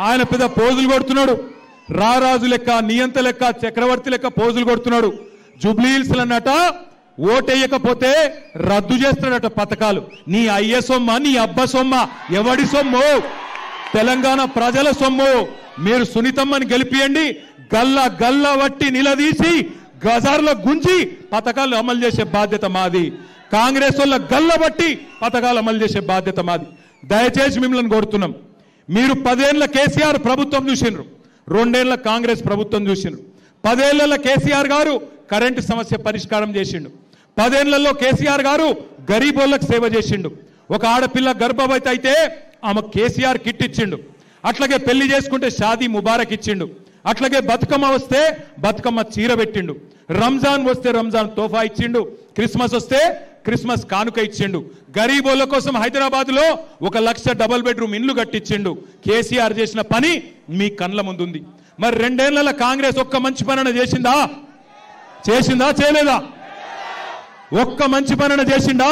ఆయన పెద్ద పోజులు కొడుతున్నాడు, రారాజు లెక్క, నియంత లెక్క, చక్రవర్తి లెక్క పోజులు కొడుతున్నాడు. జూబ్లీహిల్స్ అన్నట ఓటేయకపోతే రద్దు చేస్తాడట పథకాలు. నీ అయ్య సొమ్మ, నీ అబ్బ సొమ్మ, ఎవడి సొమ్ము? తెలంగాణ ప్రజల సొమ్ము. మీరు సునీతమ్మని గెలిపియండి, గల్ల గల్ల వట్టి నిలదీసి గజార్లో గుంజి పథకాలు అమలు చేసే బాధ్యత మాది. కాంగ్రెస్ వాళ్ళ గల్ల బట్టి పథకాలు అమలు చేసే బాధ్యత మాది. దయచేసి మిమ్మల్ని కోరుతున్నాం, మీరు 10 ఏళ్ల కేసీఆర్ ప్రభుత్వం చూసిండ్రు, 2 ఏళ్ల కాంగ్రెస్ ప్రభుత్వం చూసిండ్రు. 10 ఏళ్లలో కేసీఆర్ గారు కరెంటు సమస్య పరిష్కారం చేసిండు. 10 ఏళ్లలో కేసీఆర్ గారు గరీబోళ్ళకు సేవ చేసిండు. ఒక ఆడపిల్ల గర్భవతి అయితే ఆమె కేసీఆర్ కిట్ ఇచ్చిండు. అట్లాగే పెళ్లి చేసుకుంటే షాదీ ముబారక్ ఇచ్చిండు. అట్లాగే బతుకమ్మ వస్తే బతుకమ్మ చీర పెట్టిండు. రంజాన్ వస్తే రంజాన్ తోఫా ఇచ్చిండు. క్రిస్మస్ వస్తే క్రిస్మస్ కానుక ఇచ్చిండు. గరీబోళ్ళ కోసం హైదరాబాద్ లో 1 లక్ష డబుల్ బెడ్రూమ్ ఇండ్లు కట్టించిండు. కేసీఆర్ చేసిన పని మీ కండ్ల ముందుంది. మరి 2 ఏళ్ల కాంగ్రెస్ ఒక్క మంచి పని చేసిందా? చేసిందా? చేయలేదా? ఒక్క మంచి పని చేసిందా?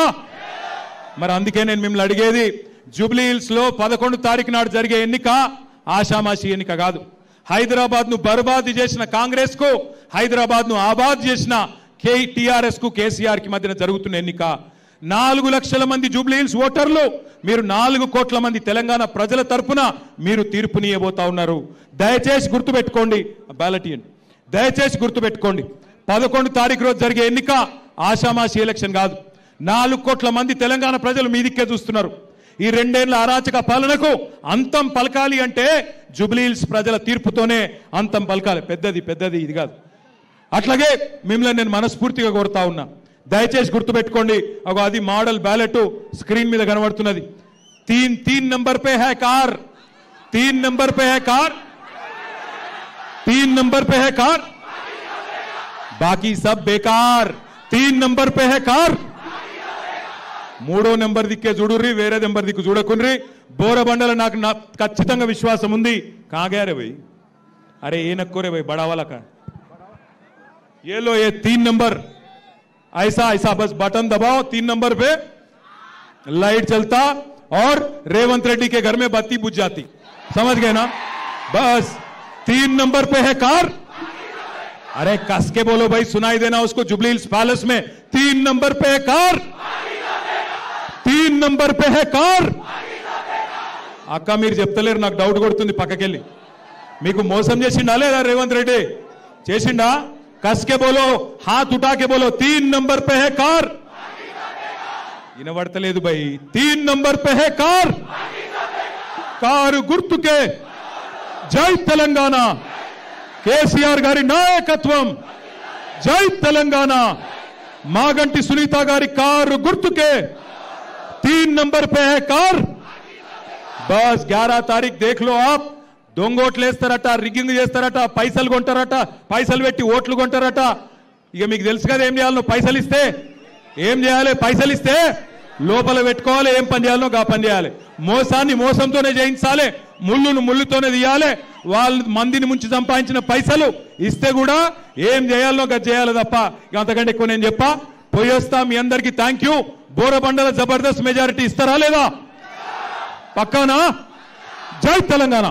మరి అందుకే నేను మిమ్మల్ని అడిగేది, జూబ్లీహిల్స్ లో 11 తారీఖు నాడు జరిగే ఎన్నిక ఆషామాషి ఎన్నిక కాదు. హైదరాబాద్ ను బర్బాద్ చేసిన కాంగ్రెస్ కు, హైదరాబాద్ ను ఆబాద్ చేసిన టీఆర్ఎస్ కు, కేసీఆర్ కి మధ్యన జరుగుతున్న ఎన్నిక. 4 లక్షల మంది జూబ్లీహిల్స్ ఓటర్లు, మీరు 4 కోట్ల మంది తెలంగాణ ప్రజల తరపున మీరు తీర్పునియబోతా ఉన్నారు. దయచేసి గుర్తుపెట్టుకోండి, బ్యాలెట్ ఇవ్వండి. దయచేసి గుర్తుపెట్టుకోండి, 11 తారీఖు రోజు జరిగే ఎన్నిక ఆషామాషి ఎలక్షన్ కాదు. 4 కోట్ల మంది తెలంగాణ ప్రజలు మీ దిక్కే చూస్తున్నారు. ఈ 2 ఏళ్ల అరాచక పాలనకు అంతం పలకాలి అంటే జూబ్లీహిల్స్ ప్రజల తీర్పుతోనే అంతం పలకాలి. పెద్దది ఇది కాదు. అట్లాగే మిమ్మల్ని నేను మనస్ఫూర్తిగా కోరుతా ఉన్నా, దయచేసి గుర్తుపెట్టుకోండి. అది మోడల్ బ్యాలెట్ స్క్రీన్ మీద కనబడుతున్నది. 3 నంబర్ పే హై కార్, 3 నంబర్ పే హై కార్, 3 నంబర్ పే హై కార్, బాకీ సబ్ బేకార్. 3 నంబర్ పే హై కార్. 3వ నెంబర్ దిక్కే చూడుర్రి, వేరే నెంబర్ దిక్కు చూడకుండ్రి. బోరబండల నాకు ఖచ్చితంగా విశ్వాసం ఉంది. కాగారే భయ్, అరే ఏ నక్కోరే భయ్, బడావాలా का ये लो, ये 3 नंबर ऐसा बस बटन दबाओ, 3 नंबर पे लाइट चलता और रेवंत रेड्डी के घर में बत्ती बुझ जाती. समझ गए ना? बस 3 नंबर पे है कार. अरे कस के बोलो भाई, सुनाई देना उसको. जुबलीहिल्स पैलेस में 3 नंबर पे है कार, 3 नंबर पे है कार. అక్క మీరు చెప్తలేరు, నాకు డౌట్ కొడుతుంది. పక్కకెళ్ళి మీకు మోసం చేసిండా లేదా రేవంత్ రెడ్డి? చేసిండా? కస్కే బోలో, హాత్ ఉఠాకే బోలో, 3 నంబర్ పే హై కార్. వినబడతలేదు భయ్. 3 నంబర్ పే హై కార్. కారు గుర్తుకే జై తెలంగాణ, కేసీఆర్ గారి నాయకత్వం. జై తెలంగాణ. మాగంటి సునీత గారి కారు గుర్తుకే 3 नंबर पे है कार. बस 11 तारीख देख लो आप. దొంగోట్లు వేస్తారట, రిగ్గింగ్ చేస్తారట, పైసలు కొంటారట, పైసలు పెట్టి ఓట్లు కొంటారట. ఇక మీకు తెలుసు కదా ఏం చేయాలో. పైసలు ఇస్తే ఏం చేయాలి? పైసలు ఇస్తే లోపల పెట్టుకోవాలి, ఏం పని చేయాలో గా పని చేయాలి. మోసాన్ని మోసంతోనే జయించాలి, ముళ్ళును ముళ్ళుతోనే తీయాలి. వాళ్ళు మందిని ముంచి సంపాదించిన పైసలు ఇస్తే కూడా ఏం చేయాలో గా చేయాలి తప్ప అంతకంటే ఎక్కువ నేను చెప్పా. పోయొస్తా. మీ అందరికీ థ్యాంక్ యూ. బోరబండల జబర్దస్త్ మెజారిటీ ఇస్తారా లేదా? పక్కానా? జై తెలంగాణ.